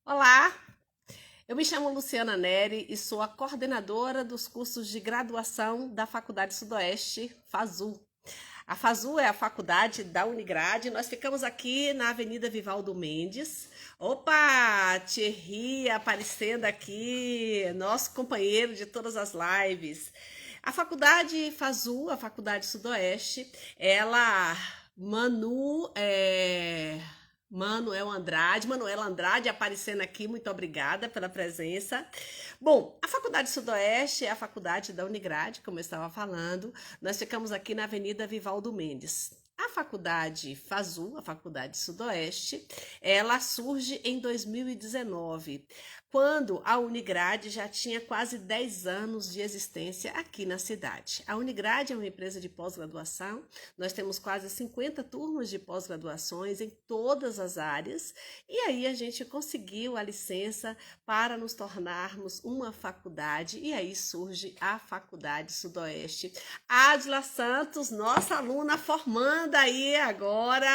Olá, eu me chamo Luciana Neri e sou a coordenadora dos cursos de graduação da Faculdade Sudoeste, FASU. A FASU é a faculdade da Unigrade. Nós ficamos aqui na Avenida Vivaldo Mendes. Opa, Thierry aparecendo aqui, nosso companheiro de todas as lives. A faculdade FASU, a Faculdade Sudoeste, ela, Manu, Manuela Andrade aparecendo aqui, muito obrigada pela presença. Bom, a Faculdade Sudoeste é a faculdade da Unigrade, como eu estava falando. Nós ficamos aqui na Avenida Vivaldo Mendes. A faculdade FASU, a Faculdade Sudoeste, ela surge em 2019, quando a Unigrade já tinha quase 10 anos de existência aqui na cidade. A Unigrade é uma empresa de pós-graduação, nós temos quase 50 turmas de pós-graduações em todas as áreas, e aí a gente conseguiu a licença para nos tornarmos uma faculdade, e aí surge a Faculdade Sudoeste. Adila Santos, nossa aluna formanda aí agora,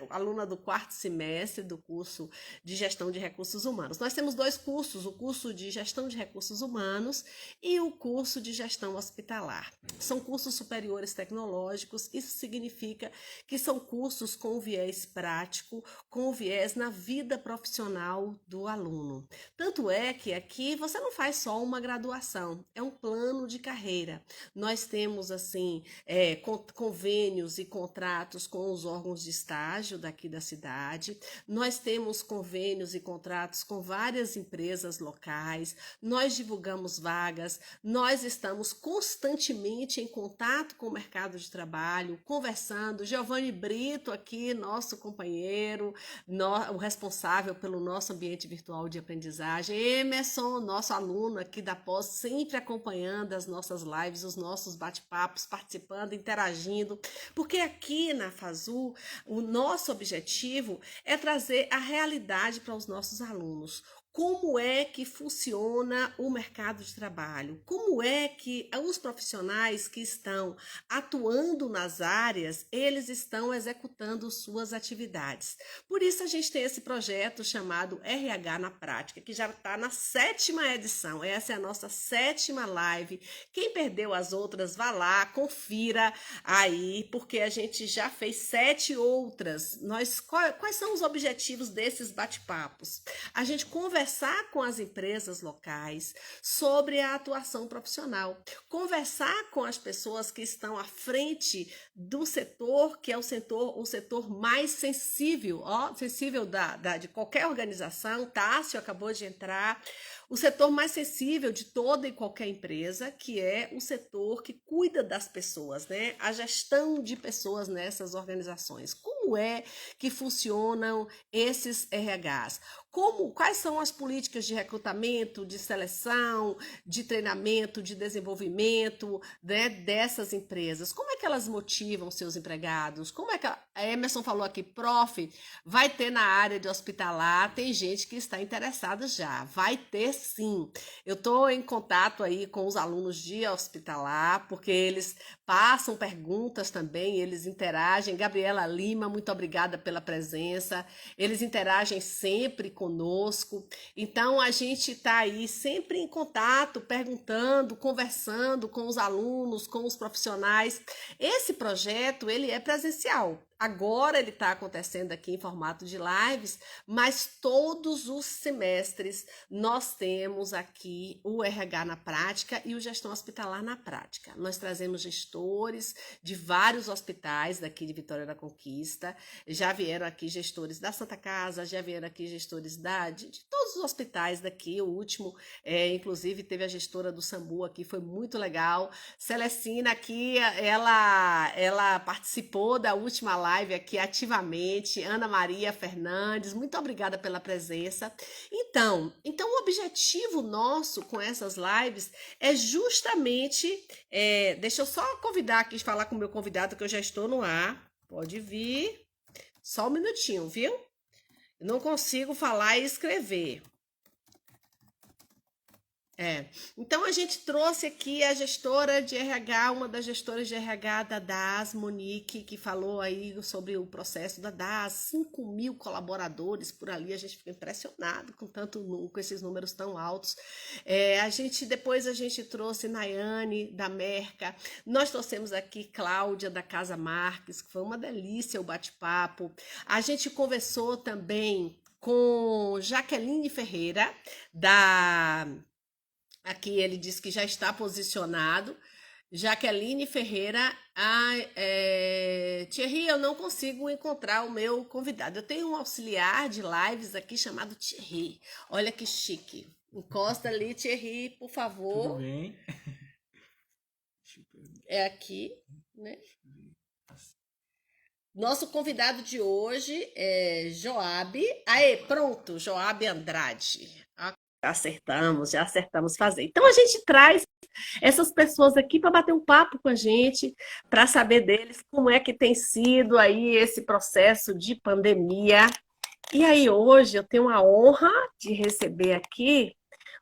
aluna do 4º semestre do curso de Gestão de Recursos Humanos. Nós temos dois cursos, o curso de Gestão de Recursos Humanos e o curso de Gestão Hospitalar. São cursos superiores tecnológicos, isso significa que são cursos com viés prático, com viés na vida profissional do aluno. Tanto é que aqui você não faz só uma graduação, é um plano de carreira. Nós temos, assim, convênios e contratos com os órgãos de estágio daqui da cidade, nós temos convênios e contratos com várias empresas locais, nós divulgamos vagas, nós estamos constantemente em contato com o mercado de trabalho, conversando. Giovanni Brito aqui, nosso companheiro, o responsável pelo nosso ambiente virtual de aprendizagem. Emerson, nosso aluno aqui da pós, sempre acompanhando as nossas lives, os nossos bate-papos, participando, interagindo, porque aqui na FASU, o nosso objetivo é trazer a realidade para os nossos alunos. Como é que funciona o mercado de trabalho? Como é que os profissionais que estão atuando nas áreas, eles estão executando suas atividades? Por isso a gente tem esse projeto chamado RH na Prática, que já está na 7ª edição. Essa é a nossa 7ª live. Quem perdeu as outras, vá lá, confira aí, porque a gente já fez 7 outras. Quais são os objetivos desses bate-papos? A gente conversar com as empresas locais sobre a atuação profissional, conversar com as pessoas que estão à frente do setor, que é o setor mais sensível, sensível de qualquer organização. Tássio acabou de entrar. O setor mais sensível de toda e qualquer empresa, que é o setor que cuida das pessoas, né? A gestão de pessoas nessas organizações. Como é que funcionam esses RHs? Quais são as políticas de recrutamento, de seleção, de treinamento, de desenvolvimento, né, dessas empresas? Como é que elas motivam seus empregados? Como é que a Emerson falou aqui, prof, vai ter na área de hospitalar, tem gente que está interessada já, vai ter sim. Eu estou em contato aí com os alunos de hospitalar, porque eles passam perguntas também, eles interagem. Gabriela Lima, muito obrigada pela presença. Eles interagem sempre conosco. Então a gente está aí sempre em contato, perguntando, conversando com os alunos, com os profissionais. Esse projeto ele é presencial. Agora ele está acontecendo aqui em formato de lives, mas todos os semestres nós temos aqui o RH na prática e o gestão hospitalar na prática. Nós trazemos gestores de vários hospitais daqui de Vitória da Conquista, já vieram aqui gestores da Santa Casa, já vieram aqui gestores de todos os hospitais daqui. O último, inclusive, teve a gestora do SAMU aqui, foi muito legal. Celestina aqui, ela participou da última live aqui ativamente. Ana Maria Fernandes, muito obrigada pela presença. Então o objetivo nosso com essas lives é justamente, deixa eu só convidar aqui, falar com o meu convidado, que eu já estou no ar. Pode vir. Só um minutinho, viu? Eu não consigo falar e escrever. É. Então a gente trouxe aqui a gestora de RH, uma das gestoras de RH da DAS, Monique, que falou aí sobre o processo da DAS, 5.000 colaboradores por ali, a gente fica impressionado com com esses números tão altos. Depois a gente trouxe Nayane da Merca, nós trouxemos aqui Cláudia da Casa Marques, que foi uma delícia o bate-papo. A gente conversou também com Jaqueline Ferreira da Aqui ele diz que já está posicionado. Jaqueline Ferreira, Thierry, eu não consigo encontrar o meu convidado. Eu tenho um auxiliar de lives aqui chamado Thierry. Olha que chique. Encosta ali, Thierry, por favor. Tudo bem? É aqui, né? Nosso convidado de hoje é Joabe. Aê, pronto, Joabe Andrade. Já acertamos fazer. Então a gente traz essas pessoas aqui para bater um papo com a gente, para saber deles como é que tem sido aí esse processo de pandemia. E aí hoje eu tenho a honra de receber aqui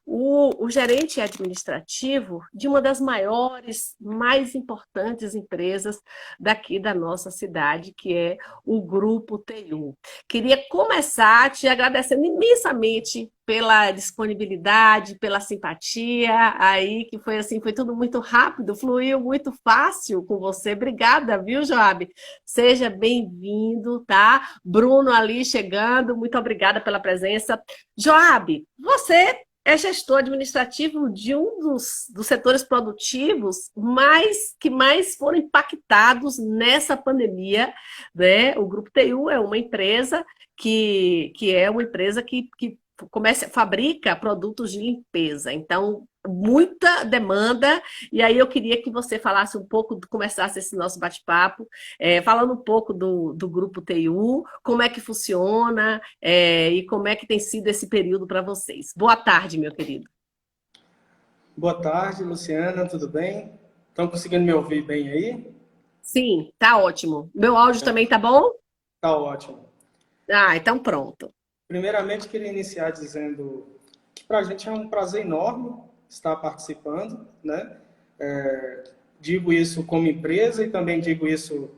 o gerente administrativo de uma das maiores, mais importantes empresas daqui da nossa cidade, que é o Grupo TU. Queria começar te agradecendo imensamente pela disponibilidade, pela simpatia, aí que foi assim, foi tudo muito rápido, fluiu muito fácil com você. Obrigada, viu, Joab? Seja bem-vindo, tá? Bruno ali chegando, muito obrigada pela presença. Joab, você é gestor administrativo de um dos setores produtivos que mais foram impactados nessa pandemia, né? O Grupo TU é uma empresa que é uma empresa que fabrica produtos de limpeza. Então, muita demanda, e aí eu queria que você falasse um pouco, começasse esse nosso bate-papo, falando um pouco do Grupo TU, como é que funciona, e como é que tem sido esse período para vocês. Boa tarde, meu querido. Boa tarde, Luciana, tudo bem? Estão conseguindo me ouvir bem aí? Sim, tá ótimo. Meu áudio também tá bom? Tá ótimo. Então pronto. Primeiramente, queria iniciar dizendo que para a gente é um prazer enorme estar participando, né? Digo isso como empresa e também digo isso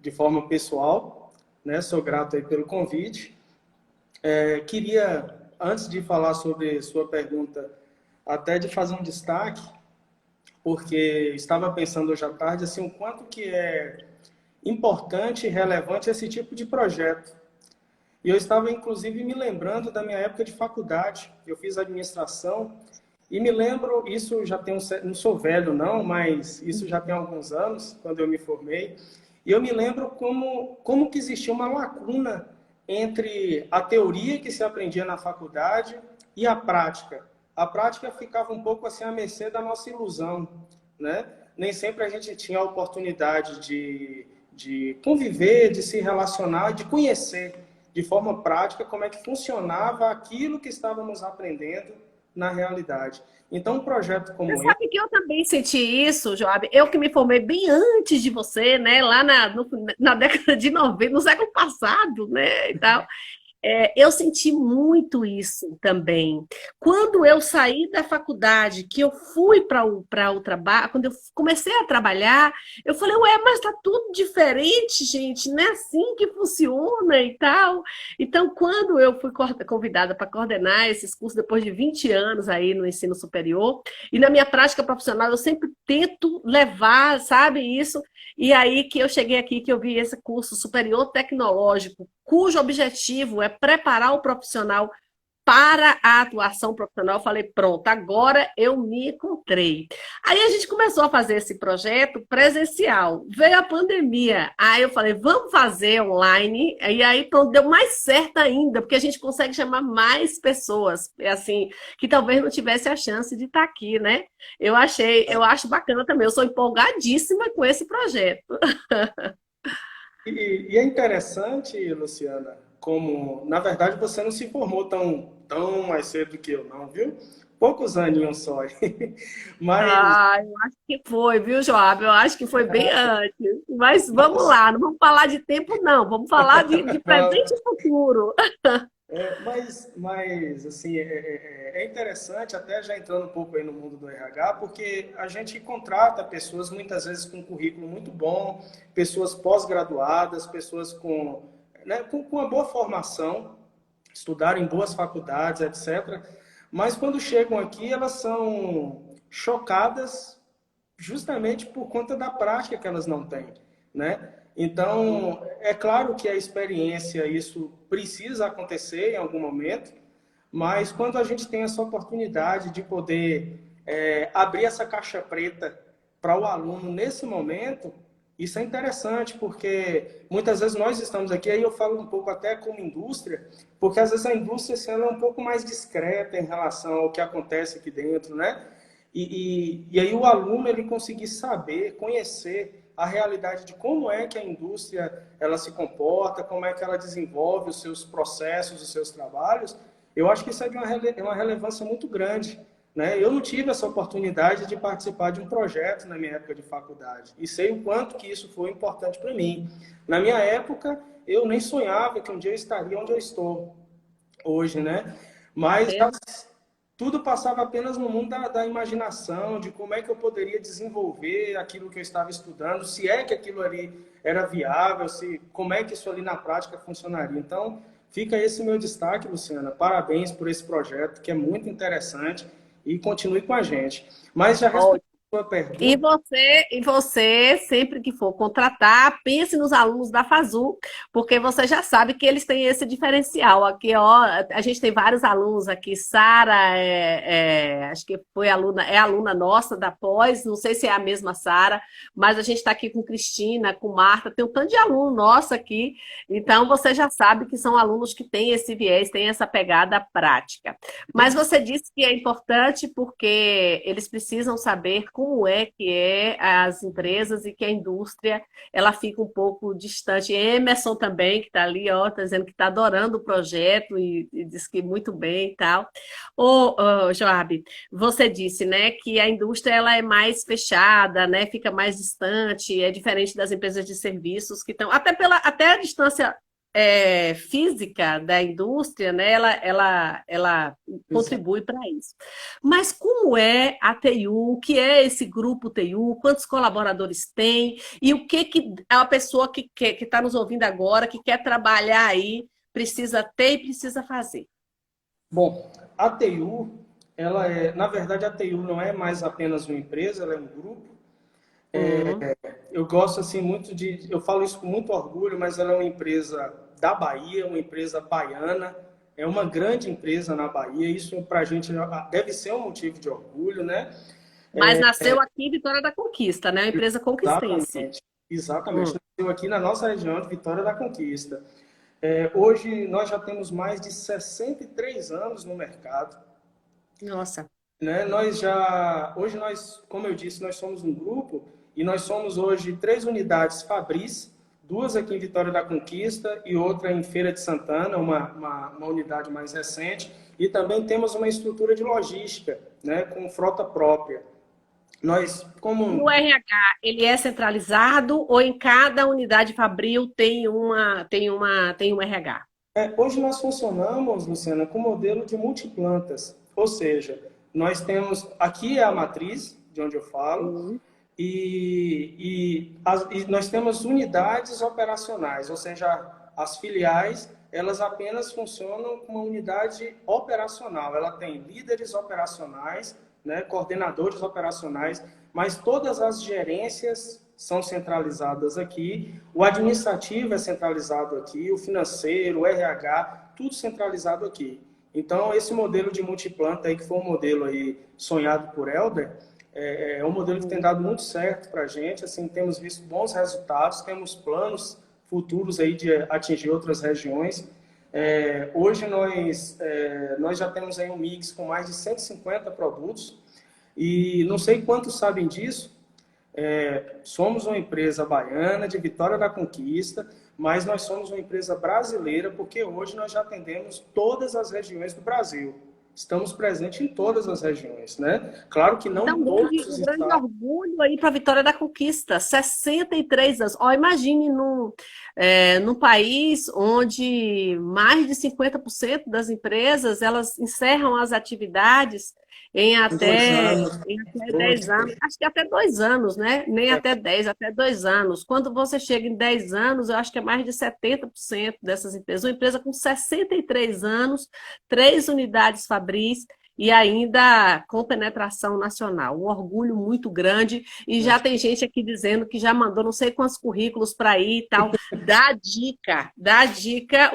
de forma pessoal, né? Sou grato aí pelo convite. Queria, antes de falar sobre sua pergunta, até de fazer um destaque, porque estava pensando hoje à tarde assim, o quanto que é importante e relevante esse tipo de projeto. E eu estava, inclusive, me lembrando da minha época de faculdade. Eu fiz administração e me lembro, isso já tem não sou velho não, mas isso já tem alguns anos, quando eu me formei. E eu me lembro como que existia uma lacuna entre a teoria que se aprendia na faculdade e a prática. A prática ficava um pouco assim à mercê da nossa ilusão, né? Nem sempre a gente tinha a oportunidade de conviver, de se relacionar, de conhecer de forma prática como é que funcionava aquilo que estávamos aprendendo na realidade. Então, um projeto como esse... Você sabe que eu também senti isso, Joab. Eu que me formei bem antes de você, né? Lá na década de 90, no século passado, né? E tal. Eu senti muito isso também. Quando eu saí da faculdade, que eu fui para o trabalho, quando eu comecei a trabalhar, eu falei, ué, mas tá tudo diferente, gente, não é assim que funciona e tal. Então, quando eu fui convidada para coordenar esses cursos, depois de 20 anos aí no ensino superior, e na minha prática profissional, eu sempre tento levar, sabe, isso. E aí que eu cheguei aqui, que eu vi esse curso superior tecnológico, cujo objetivo é preparar o profissional para a atuação profissional. Eu falei, pronto, agora eu me encontrei. Aí a gente começou a fazer esse projeto presencial. Veio a pandemia. Aí eu falei, vamos fazer online. E aí pronto, deu mais certo ainda, porque a gente consegue chamar mais pessoas, assim, que talvez não tivesse a chance de estar aqui, né? Eu acho bacana também. Eu sou empolgadíssima com esse projeto. E é interessante, Luciana, como, na verdade, você não se formou tão mais cedo que eu, não, viu? Poucos aninhos só. Mas... Eu acho que foi, viu, Joab? Eu acho que foi bem antes. Mas vamos lá, não vamos falar de tempo, não. Vamos falar de presente e futuro. Mas assim, é interessante, até já entrando um pouco aí no mundo do RH, porque a gente contrata pessoas muitas vezes com um currículo muito bom, pessoas pós-graduadas, pessoas né, com uma boa formação, estudaram em boas faculdades, etc. Mas quando chegam aqui, elas são chocadas justamente por conta da prática que elas não têm, né? Então, é claro que a experiência, isso precisa acontecer em algum momento, mas quando a gente tem essa oportunidade de poder abrir essa caixa preta para o aluno nesse momento, isso é interessante, porque muitas vezes nós estamos aqui, aí eu falo um pouco até como indústria, porque às vezes a indústria ela é um pouco mais discreta em relação ao que acontece aqui dentro, né? E aí o aluno ele conseguir saber, conhecer a realidade de como é que a indústria ela se comporta, como é que ela desenvolve os seus processos, os seus trabalhos, eu acho que isso é de uma relevância muito grande, né? Eu não tive essa oportunidade de participar de um projeto na minha época de faculdade e sei o quanto que isso foi importante para mim. Na minha época, eu nem sonhava que um dia eu estaria onde eu estou hoje, né? Mas tudo passava apenas no mundo da imaginação, de como é que eu poderia desenvolver aquilo que eu estava estudando, se é que aquilo ali era viável, como é que isso ali na prática funcionaria. Então, fica esse meu destaque, Luciana. Parabéns por esse projeto, que é muito interessante, e continue com a gente. Mas já respondendo a sua pergunta. E você, sempre que for contratar, pense nos alunos da FASU, porque você já sabe que eles têm esse diferencial. Aqui, ó, a gente tem vários alunos aqui. Sara, acho que foi aluna, é aluna nossa da pós, não sei se é a mesma Sara, mas a gente está aqui com Cristina, com Marta, tem um tanto de aluno nosso aqui. Então, você já sabe que são alunos que têm esse viés, têm essa pegada prática. Mas você disse que é importante porque eles precisam saber como é que as empresas e que a indústria ela fica um pouco distante. Emerson também, que está ali, ó, tá dizendo que está adorando o projeto e diz que muito bem e tal. Joab, você disse, né, que a indústria ela é mais fechada, né, fica mais distante, é diferente das empresas de serviços que estão até a distância física da indústria, né, ela contribui para isso. Mas como é a TIU? O que é esse grupo TIU? Quantos colaboradores tem? E o que a pessoa que está nos ouvindo agora, que quer trabalhar aí, precisa ter e precisa fazer? Bom, a TIU, na verdade, a TIU não é mais apenas uma empresa, ela é um grupo. Eu gosto assim muito eu falo isso com muito orgulho, mas ela é uma empresa da Bahia, uma empresa baiana, é uma grande empresa na Bahia. Isso para a gente deve ser um motivo de orgulho, né? Mas nasceu aqui em Vitória da Conquista, né? Uma empresa conquistense. Exatamente, exatamente. Nasceu aqui na nossa região de Vitória da Conquista. Hoje nós já temos mais de 63 anos no mercado. Nossa. Né? Hoje nós, como eu disse, nós somos um grupo e nós somos hoje 3 unidades Fabris, 2 aqui em Vitória da Conquista e outra em Feira de Santana, uma unidade mais recente. E também temos uma estrutura de logística, né, com frota própria. Nós, como... O RH, ele é centralizado ou em cada unidade Fabril tem um RH? Hoje nós funcionamos, Luciana, com modelo de multiplantas, ou seja, nós temos, aqui é a matriz, de onde eu falo, e nós temos unidades operacionais, ou seja, as filiais, elas apenas funcionam com uma unidade operacional, ela tem líderes operacionais, né, coordenadores operacionais, mas todas as gerências são centralizadas aqui, o administrativo é centralizado aqui, o financeiro, o RH, tudo centralizado aqui. Então, esse modelo de multiplanta aí, que foi um modelo aí sonhado por Elber, é um modelo que tem dado muito certo para a gente, assim, temos visto bons resultados, temos planos futuros aí de atingir outras regiões. Hoje nós já temos aí um mix com mais de 150 produtos e não sei quantos sabem disso, somos uma empresa baiana de Vitória da Conquista, mas nós somos uma empresa brasileira porque hoje nós já atendemos todas as regiões do Brasil. estamos presentes em todas as regiões, né? Claro que não Então, em todos os um grande estados. orgulho aí para a Vitória da Conquista, 63 anos. Ó, imagine num país onde mais de 50% das empresas elas encerram as atividades Em 2 anos, em até 10 dois, anos, acho que até 2 anos, né? Nem até 10, até 2 anos. Quando você chega em 10 anos, eu acho que é mais de 70% dessas empresas. Uma empresa com 63 anos, 3 unidades fabris, e ainda com penetração nacional. Um orgulho muito grande. E já tem gente aqui dizendo que já mandou não sei quantos currículos para ir e tal. Dá dica,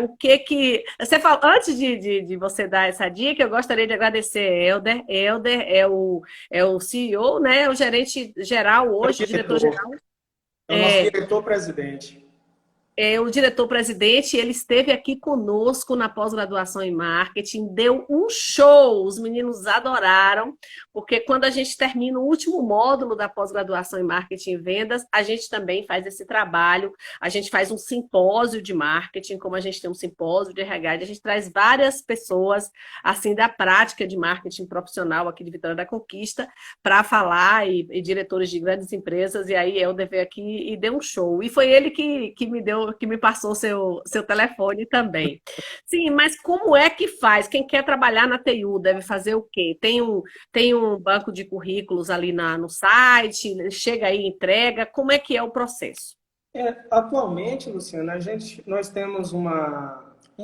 o que que. Você fala, antes de você dar essa dica, eu gostaria de agradecer a Helder. Helder é o CEO, né? O gerente geral é o hoje, o diretor, diretor-geral. é o nosso diretor-presidente. O diretor-presidente, ele esteve aqui conosco na pós-graduação em marketing, deu um show, os meninos adoraram, porque quando a gente termina o último módulo da pós-graduação em marketing e vendas, a gente também faz esse trabalho, a gente faz um simpósio de marketing, como a gente tem um simpósio de RH, a gente traz várias pessoas, assim, da prática de marketing profissional aqui de Vitória da Conquista, para falar, e diretores de grandes empresas, e aí Helder veio aqui e deu um show, e foi ele que me deu, que me passou seu telefone também. Sim, mas como é que faz? Quem quer trabalhar na TU deve fazer o quê? Tem um banco de currículos ali no site, chega aí, entrega, como é que é o processo? Atualmente, Luciana, nós temos um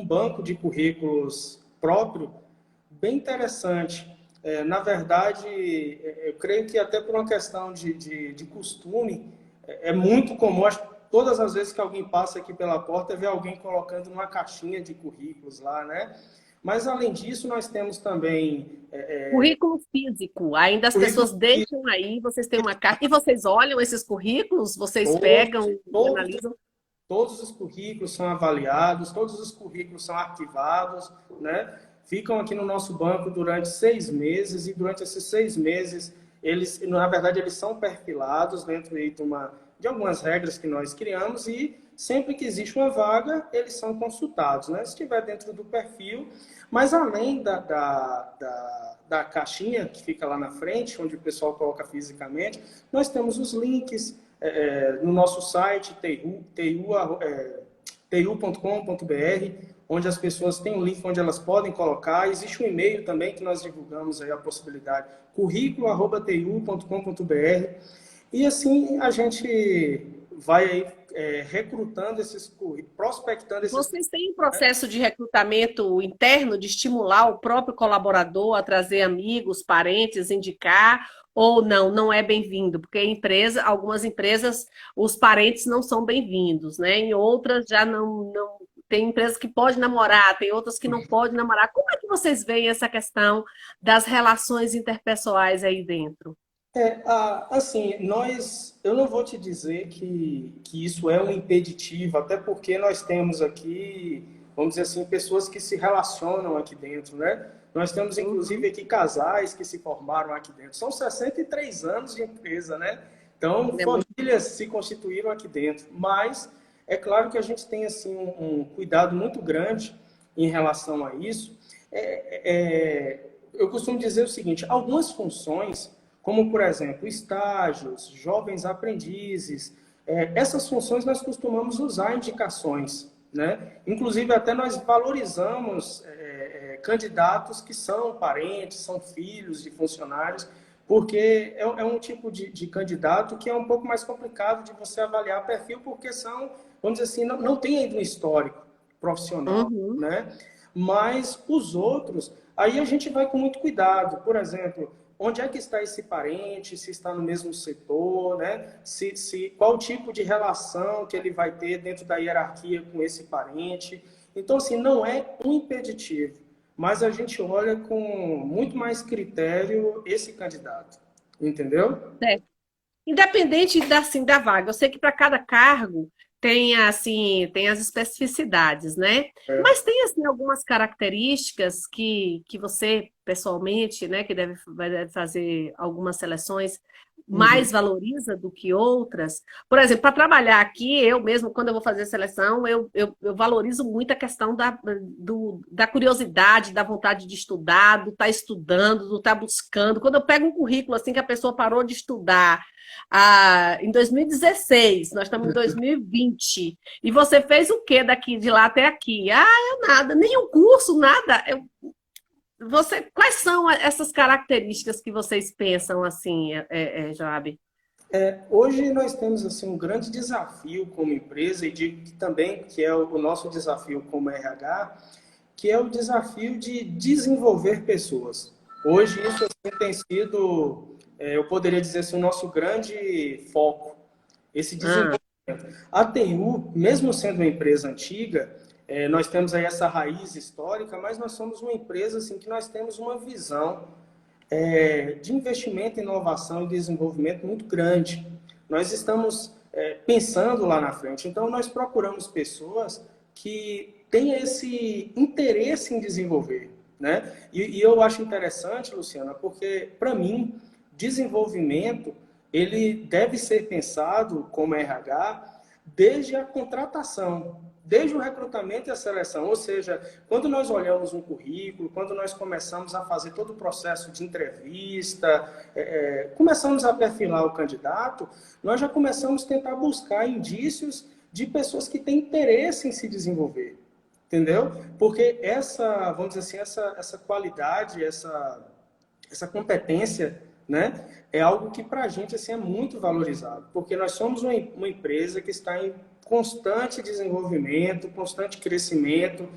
banco de currículos próprio bem interessante. Na verdade, eu creio que até por uma questão de costume, é muito comum, acho que todas as vezes que alguém passa aqui pela porta, vê alguém colocando uma caixinha de currículos lá, né? Mas, além disso, nós temos também Currículo físico, ainda as currículos pessoas deixam aí, vocês têm uma carta, e vocês olham esses currículos, vocês pegam todos, e todos, analisam. todos os currículos são avaliados, todos os currículos são arquivados, né? Ficam aqui no nosso banco durante 6 meses e durante esses 6 meses eles, na verdade, eles são perfilados dentro de algumas regras que nós criamos e sempre que existe uma vaga eles são consultados, né? Se estiver dentro do perfil, mas além da caixinha que fica lá na frente, onde o pessoal coloca fisicamente, nós temos os links no nosso site, tu.com.br, onde as pessoas têm um link onde elas podem colocar. Existe um e-mail também que nós divulgamos aí a possibilidade, currículo@tu.com.br. E assim a gente vai aí, recrutando esses currículos, prospectando esses. Vocês têm um processo de recrutamento interno, de estimular o próprio colaborador a trazer amigos, parentes, indicar, ou não, não é bem-vindo? Porque algumas empresas, os parentes não são bem-vindos, né? Em outras já não. Tem empresas que podem namorar, tem outras que não podem namorar. Como é que vocês veem essa questão das relações interpessoais aí dentro? Assim, eu não vou te dizer que isso é um impeditivo, até porque nós temos aqui, vamos dizer assim, pessoas que se relacionam aqui dentro, né? Nós temos, inclusive, aqui casais que se formaram aqui dentro. São 63 anos de empresa, né? Então, É muito famílias se constituíram aqui dentro. Mas é claro que a gente tem, assim, um cuidado muito grande em relação a isso. Eu costumo dizer o seguinte, algumas funções como, por exemplo, estágios, jovens aprendizes. Essas funções nós costumamos usar indicações, né? Inclusive, até nós valorizamos candidatos que são parentes, são filhos de funcionários, porque é um tipo de candidato que é um pouco mais complicado de você avaliar perfil, porque são, vamos dizer assim, não tem ainda um histórico profissional, Uhum. né? Mas os outros, aí a gente vai com muito cuidado. Por exemplo, onde é que está esse parente, se está no mesmo setor, né? Qual tipo de relação que ele vai ter dentro da hierarquia com esse parente. Então, assim, não é um impeditivo, mas a gente olha com muito mais critério esse candidato, entendeu? Independente assim, da vaga, eu sei que para cada cargo tem assim, tem as especificidades, né? Mas tem assim algumas características que você pessoalmente, né, que deve fazer algumas seleções, Uhum. mais valoriza do que outras? Por exemplo, para trabalhar aqui, eu mesmo, quando eu vou fazer seleção, eu valorizo muito a questão da curiosidade, da vontade de estudar, do estar estudando, do estar buscando. Quando eu pego um currículo assim que a pessoa parou de estudar em 2016, nós estamos em 2020, e você fez o quê daqui de lá até aqui? Ah, eu nada, nenhum curso, nada. Quais são essas características que vocês pensam assim, Joab? Hoje nós temos assim um grande desafio como empresa e digo que também que é o nosso desafio como RH, que é o desafio de desenvolver pessoas. Hoje isso assim, tem sido, eu poderia dizer assim, o nosso grande foco, esse Ah, desenvolvimento. A TU, mesmo sendo uma empresa antiga, nós temos aí essa raiz histórica, mas nós somos uma empresa assim que nós temos uma visão de investimento em inovação e desenvolvimento muito grande. Nós estamos pensando lá na frente, então nós procuramos pessoas que tenham esse interesse em desenvolver, né? E eu acho interessante, Luciana, porque para mim desenvolvimento ele deve ser pensado como RH desde a contratação, desde o recrutamento e a seleção. Ou seja, quando nós olhamos um currículo, quando nós começamos a fazer todo o processo de entrevista, começamos a perfilar o candidato, nós já começamos a tentar buscar indícios de pessoas que têm interesse em se desenvolver. Entendeu? Porque essa, vamos dizer assim, essa qualidade, essa competência, né, é algo que para a gente assim, é muito valorizado, porque nós somos uma empresa que está em constante desenvolvimento, constante crescimento,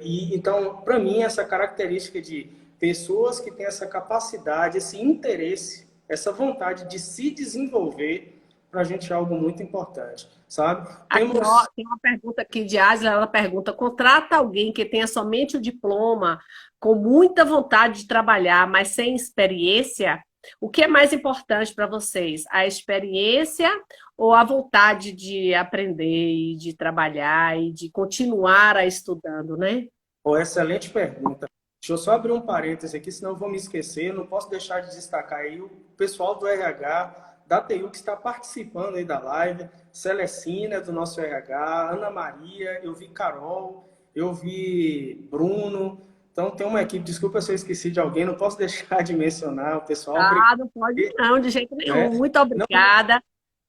e então, para mim, essa característica de pessoas que têm essa capacidade, esse interesse, essa vontade de se desenvolver, para a gente é algo muito importante, sabe? aqui, Temos. ó, tem uma pergunta aqui de Asla, ela pergunta: contrata alguém que tenha somente o diploma, com muita vontade de trabalhar, mas sem experiência? O que é mais importante para vocês? A experiência ou a vontade de aprender e de trabalhar e de continuar a estudando, né? Oh, excelente pergunta. Deixa eu só abrir um parêntese aqui, senão eu vou me esquecer. Não posso deixar de destacar aí o pessoal do RH, da TU, que está participando aí da live. Celecina, do nosso RH, Ana Maria, eu vi Carol, eu vi Bruno. Então, tem uma equipe, desculpa se eu esqueci de alguém, não posso deixar de mencionar o pessoal. Obrigado. Ah, não pode não, de jeito nenhum. Né? Muito Não, obrigada.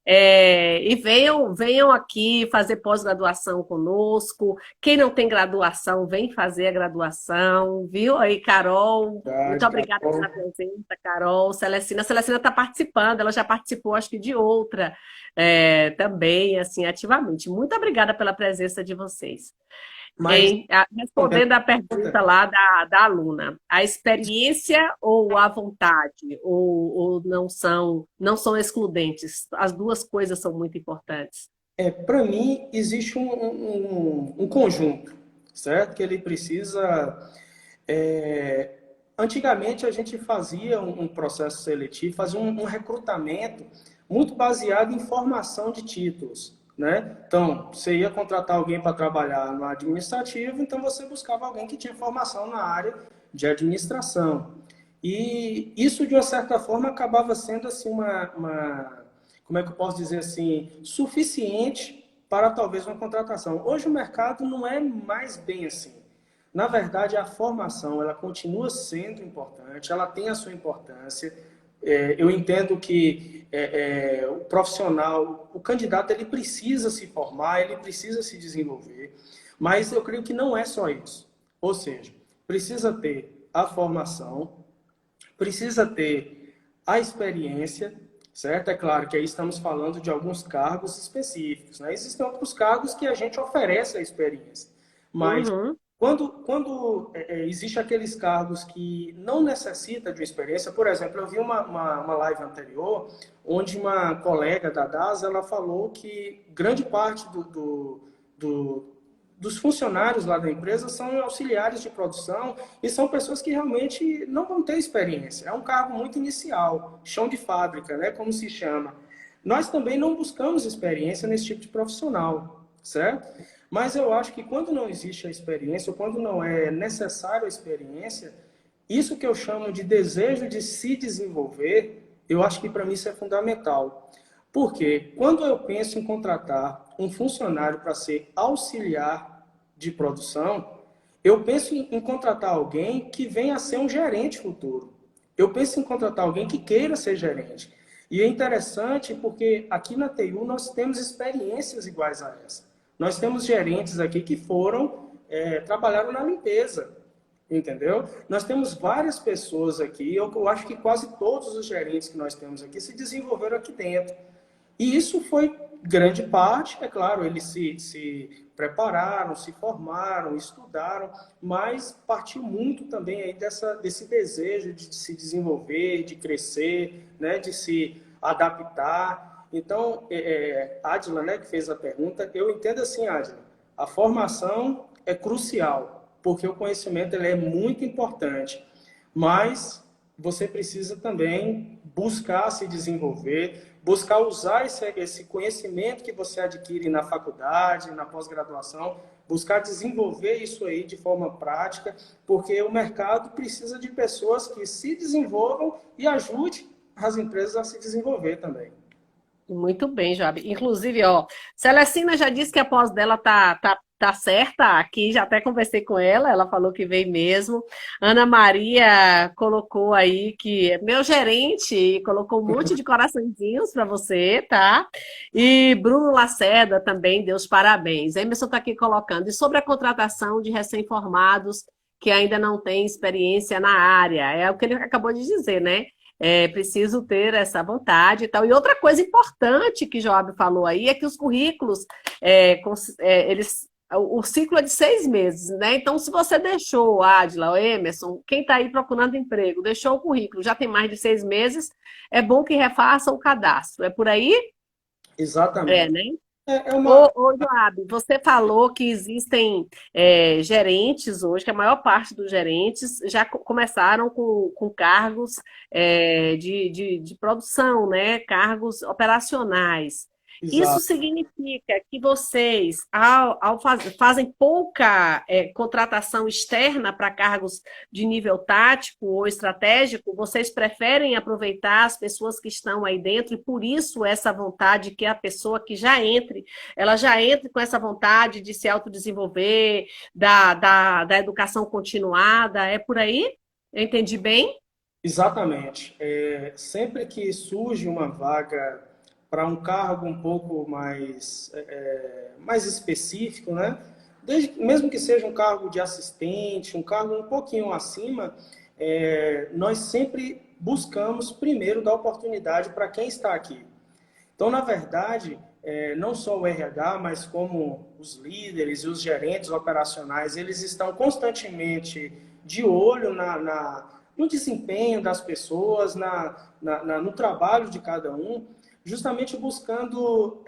E venham aqui fazer pós-graduação conosco. Quem não tem graduação, vem fazer a graduação, viu? Aí, Carol, muito verdade, obrigada pela Carol. presença, Carol. Celestina, a Celestina está participando, ela já participou, acho que de outra também, assim, ativamente. Muito obrigada pela presença de vocês. Mas, respondendo Respondendo à a pergunta pergunta, lá da aluna, a experiência ou a vontade, ou não são excludentes? As duas coisas são muito importantes. para mim, existe um conjunto, certo? Que ele precisa. é, Antigamente, a gente fazia um processo seletivo, fazia um recrutamento muito baseado em formação de títulos, né? Então, você ia contratar alguém para trabalhar no administrativo, então você buscava alguém que tinha formação na área de administração. E isso, de uma certa forma, acabava sendo assim como é que eu posso dizer assim, suficiente para talvez uma contratação. Hoje o mercado não é mais bem assim. Na verdade, a formação ela continua sendo importante, ela tem a sua importância. Eu entendo que o profissional, o candidato, ele precisa se formar, ele precisa se desenvolver, mas eu creio que não é só isso. Ou seja, precisa ter a formação, precisa ter a experiência, certo? É claro que aí estamos falando de alguns cargos específicos, né? Existem outros cargos que a gente oferece a experiência, mas Uhum. quando existe aqueles cargos que não necessita de uma experiência, por exemplo, eu vi uma live anterior onde uma colega da DAS ela falou que grande parte do, dos funcionários lá da empresa são auxiliares de produção e são pessoas que realmente não vão ter experiência. É um cargo muito inicial, chão de fábrica, né, como se chama. Nós também não buscamos experiência nesse tipo de profissional, certo? Mas eu acho que quando não existe a experiência, ou quando não é necessário a experiência, isso que eu chamo de desejo de se desenvolver, Eu acho que para mim isso é fundamental. Porque quando eu penso em contratar um funcionário para ser auxiliar de produção, eu penso em contratar alguém que venha a ser um gerente futuro. Eu penso em contratar alguém que queira ser gerente. E é interessante porque aqui na TU nós temos experiências iguais a essa. Nós temos gerentes aqui que trabalharam na limpeza, entendeu? Nós temos várias pessoas aqui, eu acho que quase todos os gerentes que nós temos aqui se desenvolveram aqui dentro. E isso foi grande parte, é claro, eles se prepararam, se formaram, estudaram, mas partiu muito também aí desse desejo de se desenvolver, de crescer, né, de se adaptar. Então, Adila, né, que fez a pergunta, eu entendo assim, Adila, a formação é crucial, porque o conhecimento ele é muito importante, mas você precisa também buscar se desenvolver, buscar usar esse conhecimento que você adquire na faculdade, na pós-graduação, buscar desenvolver isso aí de forma prática, porque o mercado precisa de pessoas que se desenvolvam e ajudem as empresas a se desenvolver também. Muito bem, Joab. Inclusive, ó, Celestina já disse que a pós dela tá certa aqui, já até conversei com ela falou que veio mesmo. Ana Maria colocou aí que é meu gerente e colocou um monte de coraçõezinhos para você, tá? E Bruno Lacerda também deu os parabéns. Emerson tá aqui colocando. E sobre a contratação de recém-formados que ainda não têm experiência na área, é o que ele acabou de dizer, né? É preciso ter essa vontade e tal. E outra coisa importante que Joab falou aí é que os currículos, o ciclo é de 6 meses, né? Então, se você deixou, Adila, o Emerson, quem está aí procurando emprego, deixou o currículo, já tem mais de 6 meses, é bom que refaça o cadastro. É por aí? Exatamente. Né? É uma. Joab, você falou que existem gerentes hoje, que a maior parte dos gerentes já começaram com cargos de produção, né? Cargos operacionais. Isso Exato. significa que vocês, fazem pouca contratação externa para cargos de nível tático ou estratégico, vocês preferem aproveitar as pessoas que estão aí dentro e por isso essa vontade que a pessoa que já entre, ela já entre com essa vontade de se autodesenvolver, da educação continuada, é por aí? Eu entendi bem? Exatamente. Sempre que surge uma vaga para um cargo um pouco mais específico, né? Mesmo que seja um cargo de assistente, um cargo um pouquinho acima, nós sempre buscamos primeiro dar oportunidade para quem está aqui. Então, na verdade, não só o RH, mas como os líderes e os gerentes operacionais, eles estão constantemente de olho no desempenho das pessoas, no trabalho de cada um, justamente buscando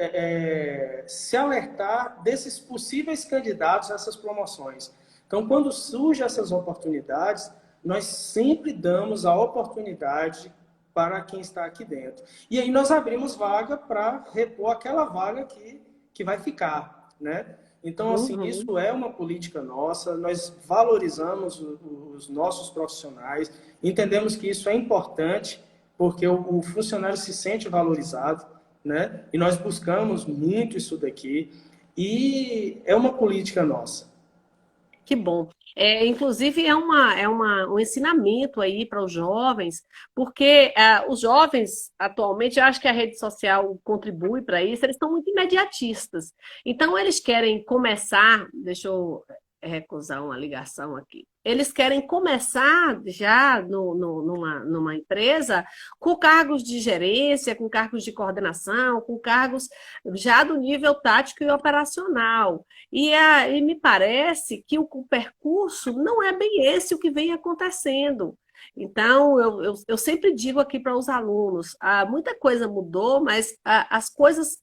se alertar desses possíveis candidatos a essas promoções. Então, quando surgem essas oportunidades, nós sempre damos a oportunidade para quem está aqui dentro. E aí nós abrimos vaga para repor aquela vaga que vai ficar, né? Então, assim, Uhum. isso é uma política nossa, nós valorizamos os nossos profissionais, entendemos que isso é importante, porque o funcionário se sente valorizado, né? E nós buscamos muito isso daqui, e é uma política nossa. Que bom. Inclusive, um ensinamento aí para os jovens, porque os jovens, atualmente, eu acho que a rede social contribui para isso, eles estão muito imediatistas. Então, eles querem começar, deixa eu recusar uma ligação aqui. Eles querem começar já numa empresa com cargos de gerência, com cargos de coordenação, com cargos já do nível tático e operacional. E me parece que o percurso não é bem esse o que vem acontecendo. Então, eu sempre digo aqui para os alunos, muita coisa mudou, mas as coisas,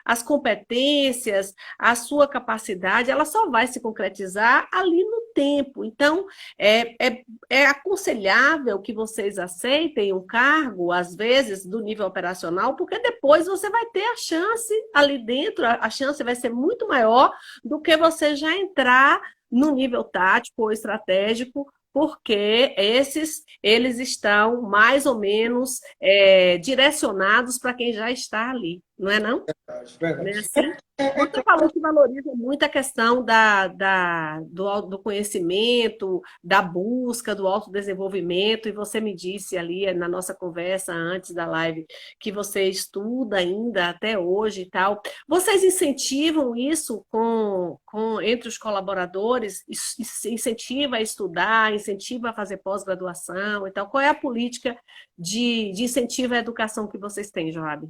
as competências, a sua capacidade, ela só vai se concretizar ali no tempo. Então, é aconselhável que vocês aceitem um cargo, às vezes, do nível operacional, porque depois você vai ter a chance ali dentro, a chance vai ser muito maior do que você já entrar no nível tático ou estratégico porque eles estão mais ou menos direcionados para quem já está ali, não é não? Verdade, Né? verdade. Assim, você falou que valoriza muito a questão do conhecimento, da busca, do autodesenvolvimento, e você me disse ali na nossa conversa antes da live que você estuda ainda até hoje e tal. Vocês incentivam isso entre os colaboradores? Incentiva a estudar, incentiva a fazer pós-graduação e tal? Qual é a política de incentivo à educação que vocês têm, Joab?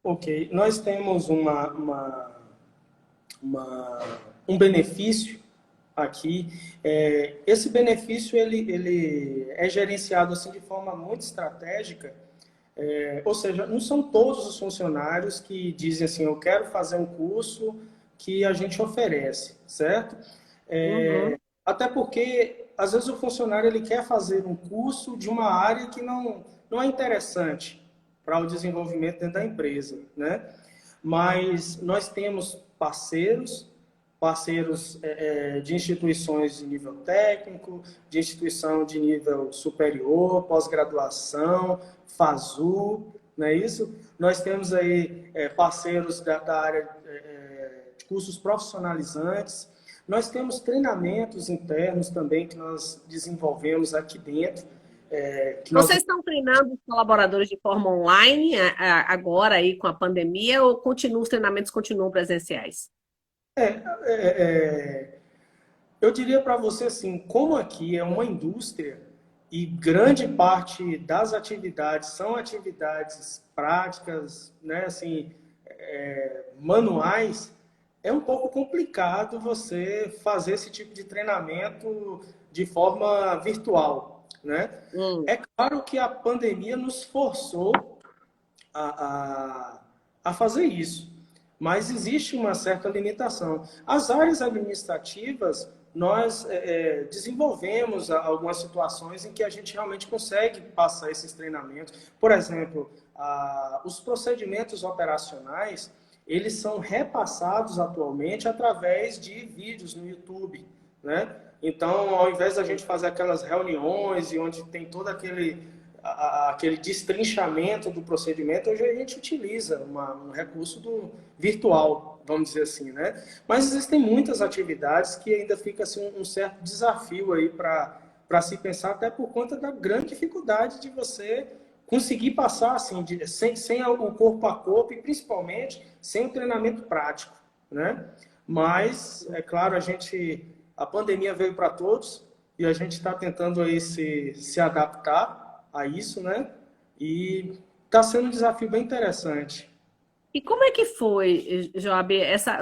Ok, nós temos um benefício aqui. Esse benefício ele é gerenciado assim de forma muito estratégica. Ou seja, não são todos os funcionários que dizem assim, eu quero fazer um curso que a gente oferece, certo? Uhum. Até porque, às vezes, o funcionário ele quer fazer um curso de uma área que não é interessante para o desenvolvimento dentro da empresa, né? Mas nós temos parceiros de instituições de nível técnico, de instituição de nível superior, pós-graduação, FASU, não é isso? Nós temos aí parceiros da área de cursos profissionalizantes. Nós temos treinamentos internos também que nós desenvolvemos aqui dentro. Que nós Vocês estão treinando os colaboradores de forma online agora aí com a pandemia ou os treinamentos continuam presenciais? é, é, Eu diria para você assim, como aqui é uma indústria e grande parte das atividades são atividades práticas, né, assim, manuais, é um pouco complicado você fazer esse tipo de treinamento de forma virtual, né? Hum. É claro que a pandemia nos forçou a, a fazer isso. Mas existe uma certa limitação. As áreas administrativas, nós desenvolvemos algumas situações em que a gente realmente consegue passar esses treinamentos. Por exemplo, os procedimentos operacionais, eles são repassados atualmente através de vídeos no YouTube, né? Então, ao invés da gente fazer aquelas reuniões e onde tem todo aquele destrinchamento do procedimento, hoje a gente utiliza um recurso virtual, vamos dizer assim, né? Mas existem muitas atividades que ainda fica assim, um certo desafio aí para se pensar, até por conta da grande dificuldade de você conseguir passar assim, sem o corpo a corpo e principalmente sem o treinamento prático, né? Mas, é claro, a pandemia veio para todos e a gente está tentando aí se adaptar a isso, né? E está sendo um desafio bem interessante. E como é que foi, Joab?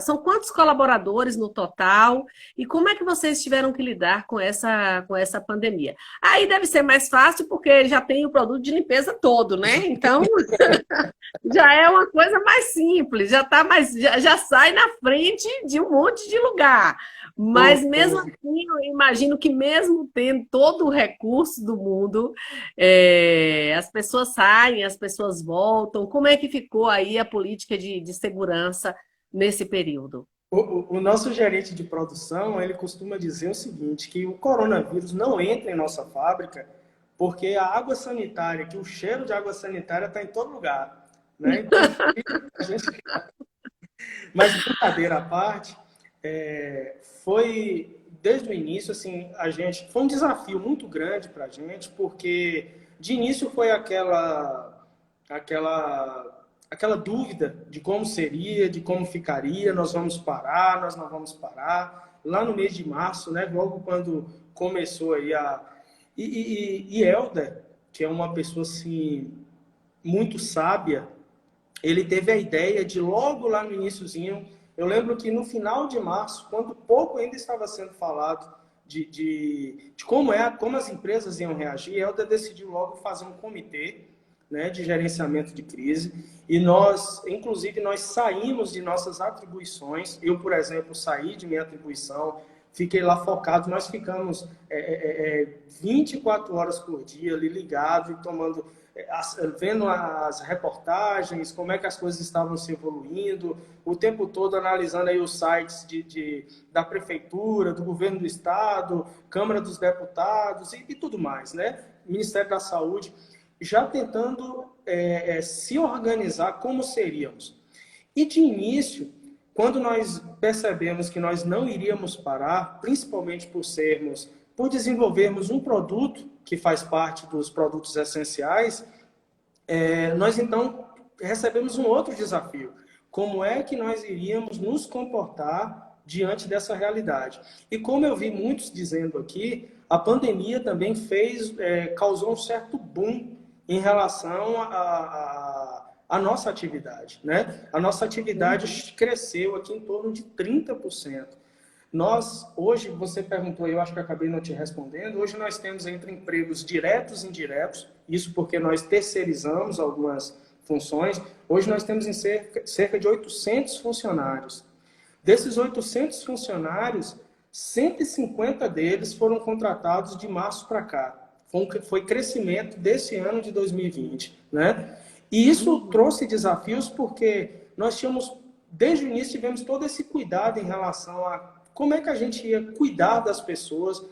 São quantos colaboradores no total? E como é que vocês tiveram que lidar com essa pandemia? Aí deve ser mais fácil porque já tem o produto de limpeza todo, né? Então já é uma coisa mais simples, já sai na frente de um monte de lugar. Mas mesmo assim, eu imagino que mesmo tendo todo o recurso do mundo, as pessoas saem, as pessoas voltam. Como é que ficou aí a política de segurança nesse período? O nosso gerente de produção, ele costuma dizer o seguinte, que o coronavírus não entra em nossa fábrica porque a água sanitária, que o cheiro de água sanitária está em todo lugar, né? Então, a gente... Mas brincadeira à parte, foi desde o início assim, foi um desafio muito grande para a gente, porque de início foi aquela dúvida de como seria, de como ficaria, nós vamos parar, nós não vamos parar. Lá no mês de março, né, logo quando começou aí e Helder, que é uma pessoa assim muito sábia, ele teve a ideia de logo lá no iniciozinho, eu lembro que no final de março, quando pouco ainda estava sendo falado de como as empresas iam reagir, a Helder decidiu logo fazer um comitê, né, de gerenciamento de crise, e inclusive, nós saímos de nossas atribuições. Eu, por exemplo, saí de minha atribuição, fiquei lá focado. Nós ficamos 24 horas por dia ali ligado e tomando, vendo as reportagens, como é que as coisas estavam se evoluindo, o tempo todo analisando aí os sites da prefeitura, do governo do estado, Câmara dos Deputados e tudo mais, né? Ministério da Saúde, já tentando se organizar como seríamos. E de início, quando nós percebemos que nós não iríamos parar, principalmente por desenvolvermos um produto que faz parte dos produtos essenciais, nós então recebemos um outro desafio. Como é que nós iríamos nos comportar diante dessa realidade? E como eu vi muitos dizendo aqui, a pandemia também causou um certo boom em relação à nossa atividade, né? A nossa atividade cresceu aqui em torno de 30%. Nós, hoje, você perguntou, eu acho que eu acabei não te respondendo, hoje nós temos entre empregos diretos e indiretos, isso porque nós terceirizamos algumas funções, hoje nós temos em cerca de 800 funcionários. Desses 800 funcionários, 150 deles foram contratados de março para cá. Foi crescimento desse ano de 2020, né? E isso trouxe desafios porque nós tínhamos, desde o início, tivemos todo esse cuidado em relação a como é que a gente ia cuidar das pessoas.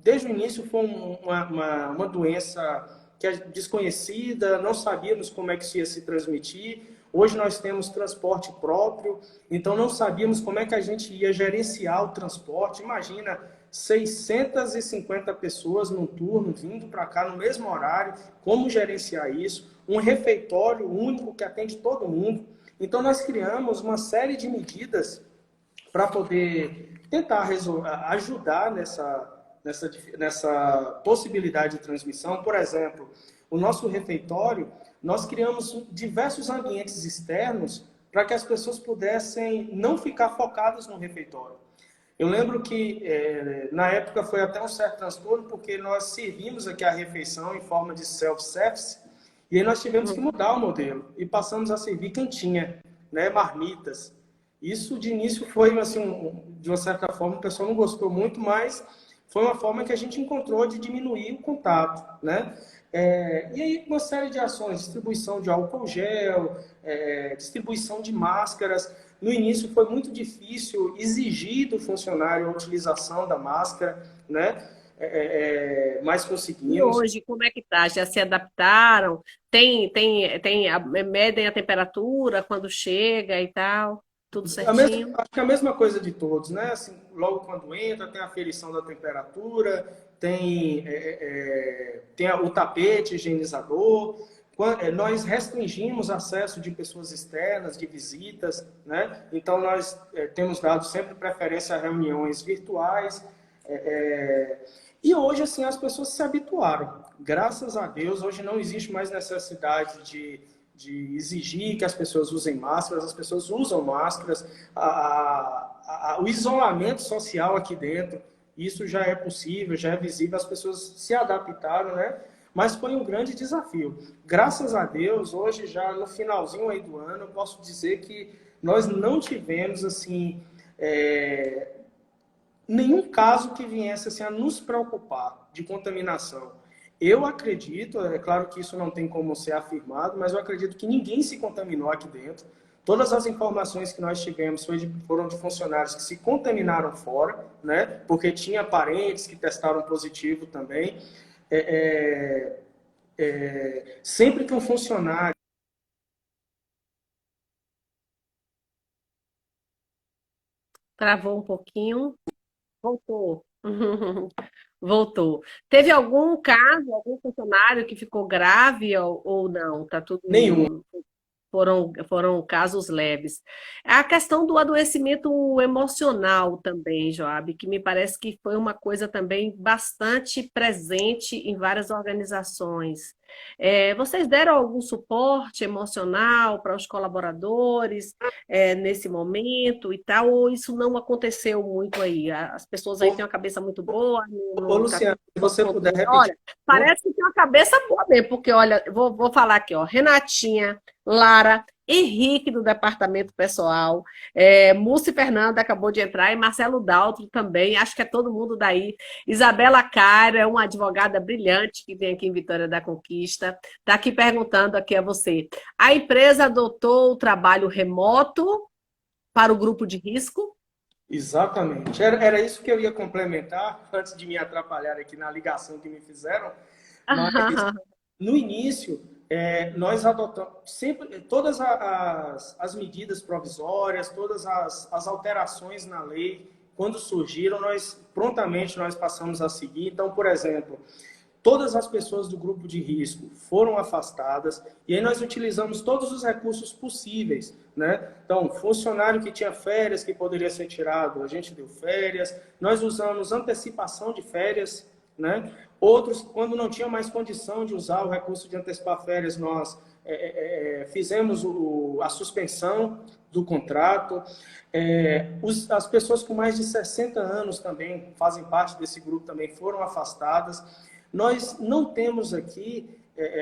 Desde o início foi uma doença que é desconhecida, não sabíamos como é que isso ia se transmitir. Hoje nós temos transporte próprio, então não sabíamos como é que a gente ia gerenciar o transporte. Imagina 650 pessoas num turno vindo para cá no mesmo horário, como gerenciar isso? Um refeitório único que atende todo mundo. Então nós criamos uma série de medidas para poder tentar ajudar nessa possibilidade de transmissão. Por exemplo, o nosso refeitório, nós criamos diversos ambientes externos para que as pessoas pudessem não ficar focadas no refeitório. Eu lembro que, na época, foi até um certo transtorno, porque nós servimos aqui a refeição em forma de self-service, e aí nós tivemos que mudar o modelo, e passamos a servir cantinha, né, marmitas. Isso, de início, foi, assim, de uma certa forma, o pessoal não gostou muito, mas foi uma forma que a gente encontrou de diminuir o contato, né? E aí, uma série de ações, distribuição de álcool gel, distribuição de máscaras. No início, foi muito difícil exigir do funcionário a utilização da máscara, né? Mas E conseguimos. hoje, como é que tá? Já se adaptaram? Medem a temperatura quando chega e tal? Tudo certinho? Acho que é a mesma coisa de todos, né? Assim, logo quando entra, tem a aferição da temperatura, tem o tapete higienizador. Nós restringimos acesso de pessoas externas, de visitas, né? Então, nós temos dado sempre preferência a reuniões virtuais. E hoje, assim, as pessoas se habituaram. Graças a Deus, hoje não existe mais necessidade de exigir que as pessoas usem máscaras, as pessoas usam máscaras, o isolamento social aqui dentro, isso já é possível, já é visível, as pessoas se adaptaram, né? Mas foi um grande desafio. Graças a Deus, hoje já no finalzinho aí do ano, eu posso dizer que nós não tivemos, assim, nenhum caso que viesse assim, a nos preocupar de contaminação. Eu acredito, é claro que isso não tem como ser afirmado, mas eu acredito que ninguém se contaminou aqui dentro. Todas as informações que nós tivemos foram de funcionários que se contaminaram fora, né? Porque tinha parentes que testaram positivo também. Sempre que um funcionário... Travou um pouquinho. Voltou. Voltou. Teve algum caso, algum funcionário que ficou grave ou não? Tá Nenhum. tudo. Foram casos leves. A questão do adoecimento emocional também, Joab, que me parece que foi uma coisa também bastante presente em várias organizações. Vocês deram algum suporte emocional para os colaboradores, nesse momento e tal, ou isso não aconteceu muito aí? As pessoas aí têm uma cabeça muito boa, Ô, não tá Luciano, se você puder repetir. Olha, parece que tem uma cabeça boa mesmo, porque olha, vou falar aqui, ó, Renatinha, Lara, Henrique do departamento pessoal, Múcia Fernanda acabou de entrar e Marcelo Daltro também, acho que é todo mundo daí. Isabela Cara, uma advogada brilhante que tem aqui em Vitória da Conquista, está aqui perguntando aqui a você. A empresa adotou o trabalho remoto para o grupo de risco? Exatamente. Era isso que eu ia complementar, antes de me atrapalhar aqui na ligação que me fizeram. Mas, no início, nós adotamos sempre todas as medidas provisórias, todas as alterações na lei, quando surgiram, prontamente nós passamos a seguir. Então, por exemplo, todas as pessoas do grupo de risco foram afastadas e aí nós utilizamos todos os recursos possíveis, né? Então, funcionário que tinha férias que poderia ser tirado, a gente deu férias. Nós usamos antecipação de férias, né? Outros, quando não tinha mais condição de usar o recurso de antecipar férias, nós fizemos a suspensão do contrato. As pessoas com mais de 60 anos também fazem parte desse grupo, também foram afastadas. Nós não temos aqui,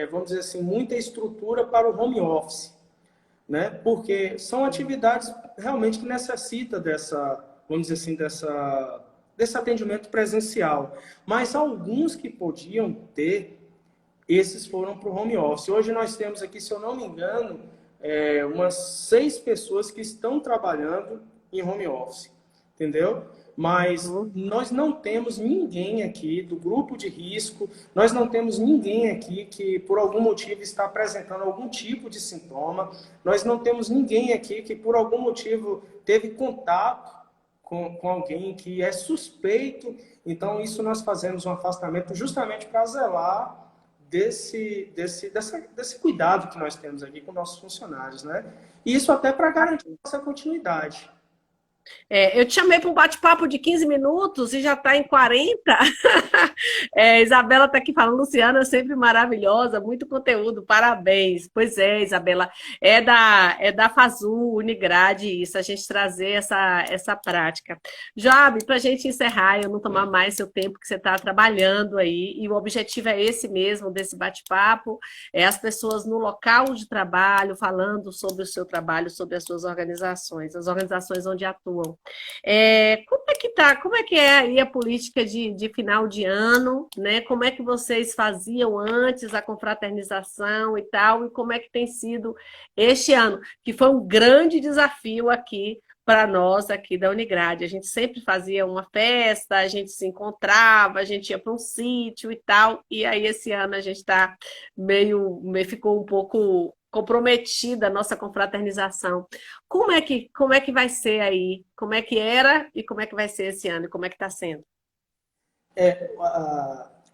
vamos dizer assim, muita estrutura para o home office, né? Porque são atividades realmente que necessitam vamos dizer assim, desse atendimento presencial. Mas alguns que podiam ter, esses foram para o home office. Hoje nós temos aqui, se eu não me engano, umas 6 pessoas que estão trabalhando em home office, entendeu? Mas nós não temos ninguém aqui do grupo de risco, nós não temos ninguém aqui que por algum motivo está apresentando algum tipo de sintoma, nós não temos ninguém aqui que por algum motivo teve contato com alguém que é suspeito. Então, isso nós fazemos um afastamento justamente para zelar desse cuidado que nós temos aqui com nossos funcionários, né? E isso até para garantir essa continuidade. Eu te chamei para um bate-papo de 15 minutos e já está em 40. Isabela está aqui falando, Luciana, é sempre maravilhosa, muito conteúdo, parabéns. Pois é, Isabela, é da Fazul, Unigrade, isso, a gente trazer essa prática. Job, para a gente encerrar, eu não tomar mais seu tempo que você está trabalhando aí, e o objetivo é esse mesmo, desse bate-papo, as pessoas no local de trabalho, falando sobre o seu trabalho, sobre as suas organizações, as organizações onde atuam. Como é que tá? Como é que é aí a política de final de ano, né? Como é que vocês faziam antes a confraternização e tal, e como é que tem sido este ano, que foi um grande desafio aqui para nós aqui da Unigrade. A gente sempre fazia uma festa, a gente se encontrava, a gente ia para um sítio e tal, e aí esse ano a gente está ficou um pouco comprometida a nossa confraternização. Como é que vai ser aí? Como é que era e como é que vai ser esse ano? E como é que está sendo?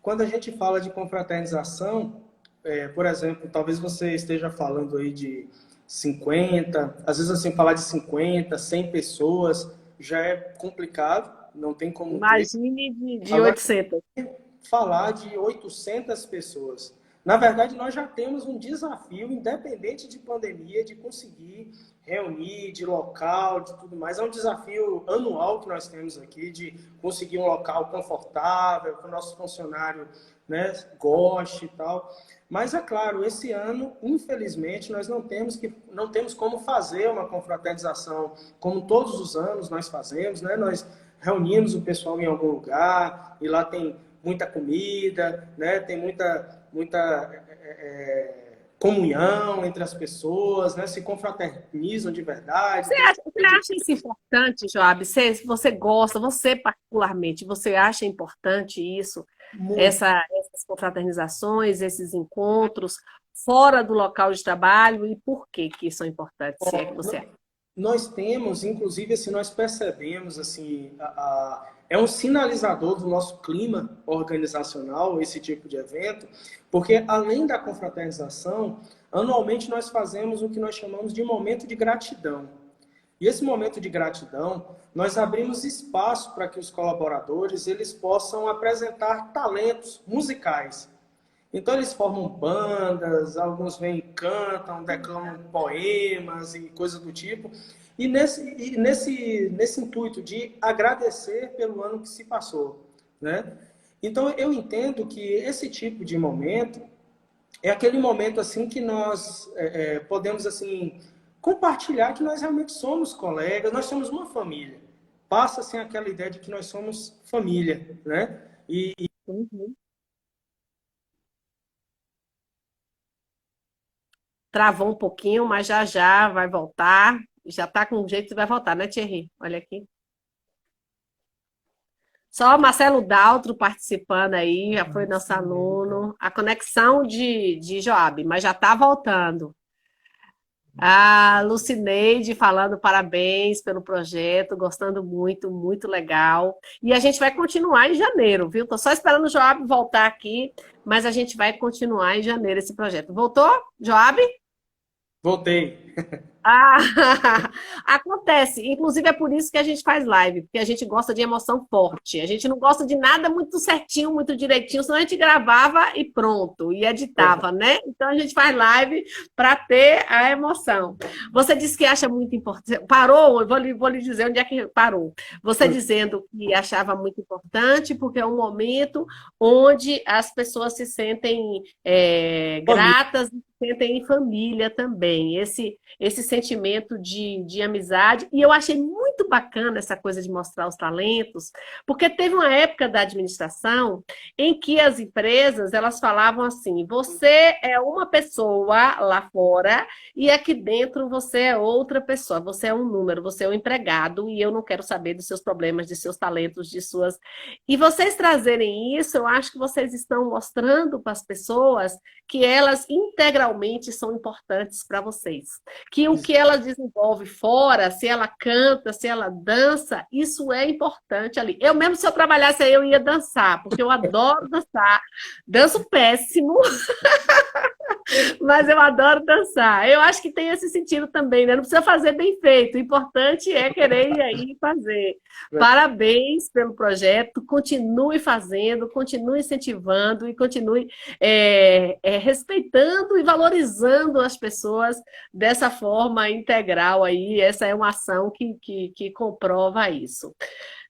Quando a gente fala de confraternização, por exemplo, talvez você esteja falando aí de 50, às vezes assim, falar de 50, 100 pessoas já é complicado, não tem como Imagine de Agora, 800. falar de 800 pessoas. Na verdade, nós já temos um desafio, independente de pandemia, de conseguir reunir, de local, de tudo mais. É um desafio anual que nós temos aqui, de conseguir um local confortável, que o nosso funcionário, né, goste e tal. Mas, é claro, esse ano, infelizmente, nós não temos como fazer uma confraternização como todos os anos nós fazemos, né? Nós reunimos o pessoal em algum lugar e lá tem muita comida, né? Tem muita comunhão entre as pessoas, né? Se confraternizam de verdade. Você acha isso importante, Joab? Você gosta, você particularmente, você acha importante isso, Muito. essas confraternizações, esses encontros, fora do local de trabalho, e por que são importantes, se é que você acha? Nós temos, inclusive, assim, nós percebemos, assim, é um sinalizador do nosso clima organizacional, esse tipo de evento, porque além da confraternização, anualmente nós fazemos o que nós chamamos de momento de gratidão. E esse momento de gratidão, nós abrimos espaço para que os colaboradores eles possam apresentar talentos musicais. Então eles formam bandas, alguns vêm, cantam, declamam poemas e coisas do tipo. E nesse intuito de agradecer pelo ano que se passou, né? Então eu entendo que esse tipo de momento é aquele momento assim que nós podemos assim compartilhar que nós realmente somos colegas, nós somos uma família. Passa assim aquela ideia de que nós somos família, né? Uhum. Travou um pouquinho, mas já já vai voltar. Já está com jeito e vai voltar, né, Thierry? Olha aqui. Só o Marcelo Daltro participando aí, já foi nosso aluno. A conexão de Joab, mas já está voltando. A Lucineide falando parabéns pelo projeto, gostando muito, muito legal. E a gente vai continuar em janeiro, viu? Tô só esperando o Joab voltar aqui, mas a gente vai continuar em janeiro esse projeto. Voltou, Joab? Voltei. Ah, acontece. Inclusive é por isso que a gente faz live, porque a gente gosta de emoção forte. A gente não gosta de nada muito certinho, muito direitinho, senão a gente gravava e pronto, e editava, né? Então a gente faz live para ter a emoção. Você disse que acha muito importante. Parou, eu vou lhe dizer onde é que parou. Você dizendo que achava muito importante, porque é um momento onde as pessoas se sentem Família. gratas e se sentem em família também. Esse sentimento de amizade. E eu achei muito bacana essa coisa de mostrar os talentos, porque teve uma época da administração em que as empresas elas falavam assim: você é uma pessoa lá fora e aqui dentro você é outra pessoa, você é um número, você é um empregado e eu não quero saber dos seus problemas, de seus talentos, de suas. E vocês trazerem isso, eu acho que vocês estão mostrando para as pessoas que elas integralmente são importantes para vocês, que o que ela desenvolve fora, se ela canta, se ela dança, isso é importante ali. Eu mesmo, se eu trabalhasse aí, eu ia dançar, porque eu adoro dançar. Danço péssimo, mas eu adoro dançar. Eu acho que tem esse sentido também, né? Não precisa fazer bem feito. O importante é querer ir aí e fazer. Parabéns pelo projeto. Continue fazendo, continue incentivando e continue respeitando e valorizando as pessoas dessa forma integral aí. Essa é uma ação que comprova isso.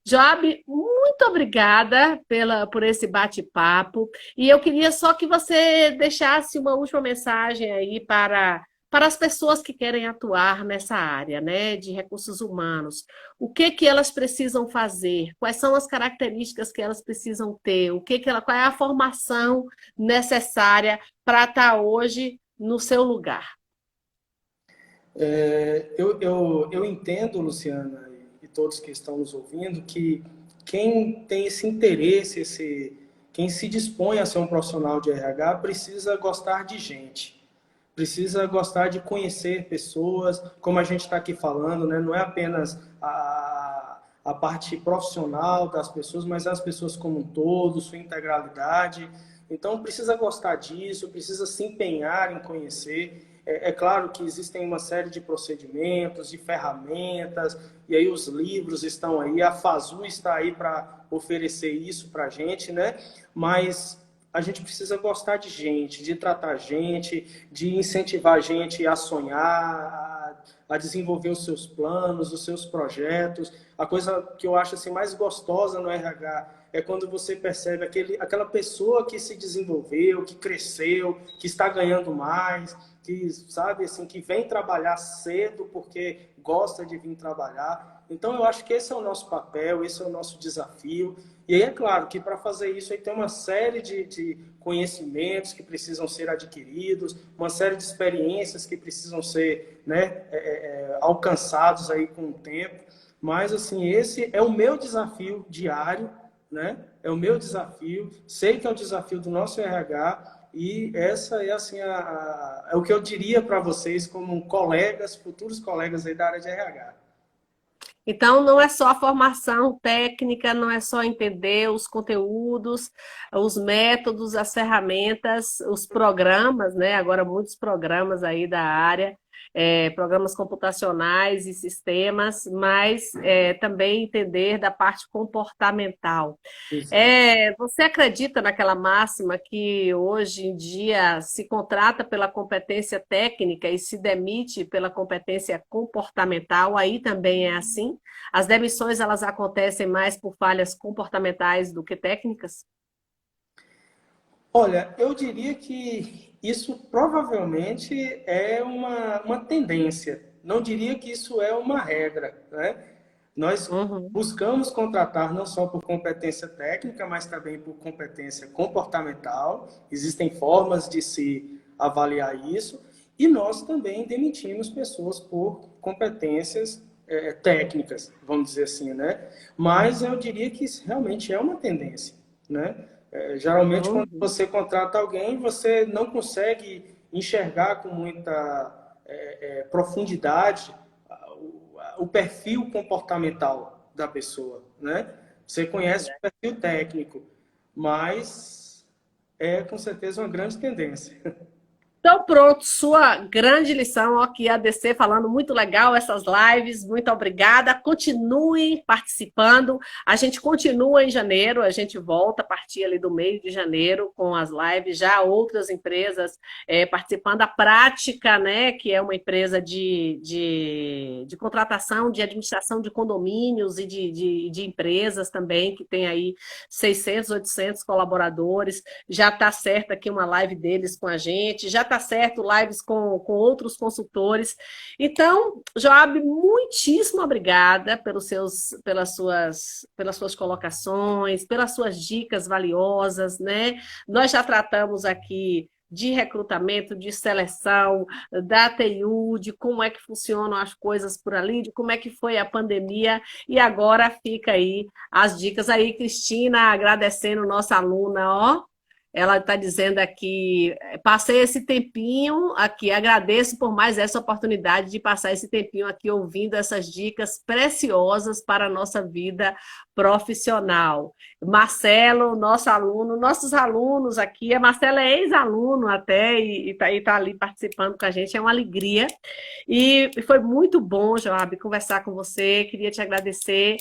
Job, muito obrigada por esse bate-papo. E eu queria só que você deixasse uma última mensagem aí para as pessoas que querem atuar nessa área, né, de recursos humanos. O que que elas precisam fazer? Quais são as características que elas precisam ter? Qual é a formação necessária para estar hoje no seu lugar? Eu entendo, Luciana, e todos que estão nos ouvindo, que quem tem esse interesse, quem se dispõe a ser um profissional de RH, precisa gostar de gente, precisa gostar de conhecer pessoas, como a gente está aqui falando, né? Não é apenas a parte profissional das pessoas, mas as pessoas como um todo, sua integralidade. Então, precisa gostar disso, precisa se empenhar em conhecer. É claro que existem uma série de procedimentos, de ferramentas, e aí os livros estão aí, a FASU está aí para oferecer isso para a gente, né? Mas a gente precisa gostar de gente, de tratar gente, de incentivar a gente a sonhar, a desenvolver os seus planos, os seus projetos. A coisa que eu acho assim, mais gostosa no RH é quando você percebe aquela pessoa que se desenvolveu, que cresceu, que está ganhando mais, que sabe assim, que vem trabalhar cedo porque gosta de vir trabalhar. Então eu acho que esse é o nosso papel, esse é o nosso desafio. E aí é claro que para fazer isso aí tem uma série de conhecimentos que precisam ser adquiridos, uma série de experiências que precisam ser, né, alcançados aí com o tempo. Mas assim, esse é o meu desafio diário, né? É o meu desafio. Sei que é o desafio do nosso RH. E essa é assim é o que eu diria para vocês como colegas, futuros colegas aí da área de RH. Então, não é só a formação técnica, não é só entender os conteúdos, os métodos, as ferramentas, os programas, né? Agora, muitos programas aí da área, programas computacionais e sistemas, mas também entender da parte comportamental. Exato. Você acredita naquela máxima que hoje em dia se contrata pela competência técnica e se demite pela competência comportamental? Aí também é assim? As demissões elas acontecem mais por falhas comportamentais do que técnicas? Olha, eu diria que isso provavelmente é uma tendência, Não diria que isso é uma regra, né? Nós buscamos contratar não só por competência técnica, mas também por competência comportamental. Existem formas de se avaliar isso. E nós também demitimos pessoas por competências técnicas, vamos dizer assim, né? Mas eu diria que isso realmente é uma tendência, né? Geralmente, quando você contrata alguém, você não consegue enxergar com muita profundidade o perfil comportamental da pessoa, né? Você conhece o perfil técnico, mas é com certeza uma grande tendência. Então, pronto, sua grande lição aqui, a ADC, falando muito legal essas lives, muito obrigada. Continue participando. A gente continua em janeiro, a gente volta a partir ali do meio de janeiro com as lives, já outras empresas participando. A Prática, né, que é uma empresa de contratação, de administração de condomínios e de empresas também, que tem aí 600, 800 colaboradores. Já está certo aqui uma live deles com a gente, já está certo lives com outros consultores. Então, Joab, muitíssimo obrigada pelas suas colocações, pelas suas dicas valiosas, né? Nós já tratamos aqui de recrutamento, de seleção, da TU, de como é que funcionam as coisas por ali, de como é que foi a pandemia, e agora fica aí as dicas aí, Cristina, agradecendo nossa aluna, ó. Ela está dizendo aqui, passei esse tempinho aqui, agradeço por mais essa oportunidade de passar esse tempinho aqui ouvindo essas dicas preciosas para a nossa vida profissional. Marcelo, nosso aluno, nossos alunos aqui, a Marcela é ex-aluno até e tá ali participando com a gente, é uma alegria. E foi muito bom, Joab, conversar com você, queria te agradecer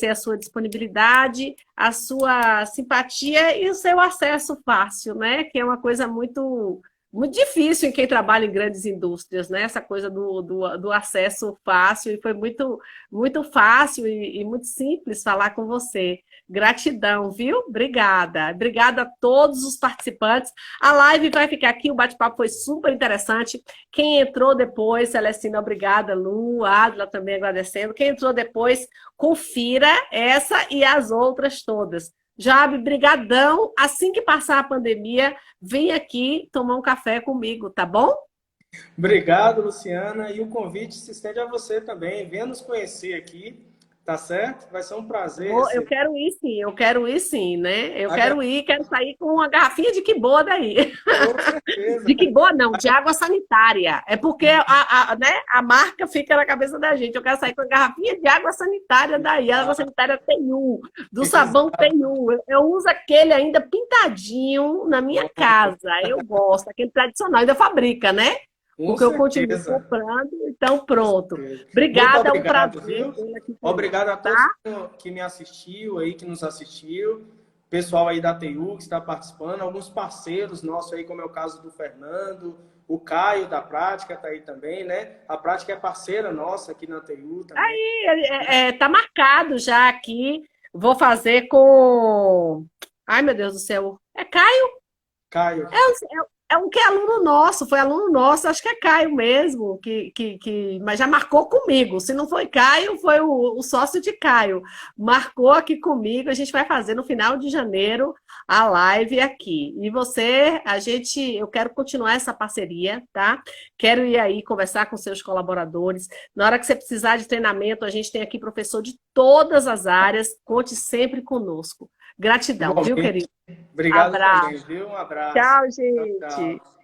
a sua disponibilidade, a sua simpatia e o seu acesso fácil, né? Que é uma coisa muito, muito difícil em quem trabalha em grandes indústrias, né? Essa coisa do acesso fácil, e foi muito, muito fácil e muito simples falar com você. Gratidão, viu? Obrigada. Obrigada a todos os participantes. A live vai ficar aqui, o bate-papo foi super interessante. Quem entrou depois, Celestina, obrigada, Lu, Adla também agradecendo. Quem entrou depois, confira essa e as outras todas. Jabe, brigadão. Assim que passar a pandemia, vem aqui tomar um café comigo, tá bom? Obrigado, Luciana. E o convite se estende a você também. Venha nos conhecer aqui, tá certo? Vai ser um prazer. Eu quero ir sim, né? Eu quero ir, quero sair com uma garrafinha de quiboa daí. Com certeza. De quiboa não, de água sanitária. É porque né, a marca fica na cabeça da gente. Eu quero sair com uma garrafinha de água sanitária daí. A água sanitária tem do sabão tem Eu uso aquele ainda pintadinho na minha casa. Eu gosto, aquele tradicional, ainda fabrica, né? Porque eu continuo comprando, então pronto. Obrigada, é um prazer. Obrigado a todos que me assistiu aí, que nos assistiu. Pessoal aí da TU que está participando, alguns parceiros nossos aí, como é o caso do Fernando, o Caio da Prática está aí também, né? A Prática é parceira nossa aqui na TU também. Aí, tá marcado já aqui. Vou fazer com... Ai, meu Deus do céu. É Caio? Caio. É um que é aluno nosso, foi aluno nosso, acho que é Caio mesmo, mas já marcou comigo. Se não foi Caio, foi o sócio de Caio. Marcou aqui comigo, a gente vai fazer no final de janeiro a live aqui. E eu quero continuar essa parceria, tá? Quero ir aí conversar com seus colaboradores. Na hora que você precisar de treinamento, a gente tem aqui professor de todas as áreas, conte sempre conosco. Gratidão, viu, querido? Obrigado também, viu? Um abraço. Tchau, gente. Tchau, tchau.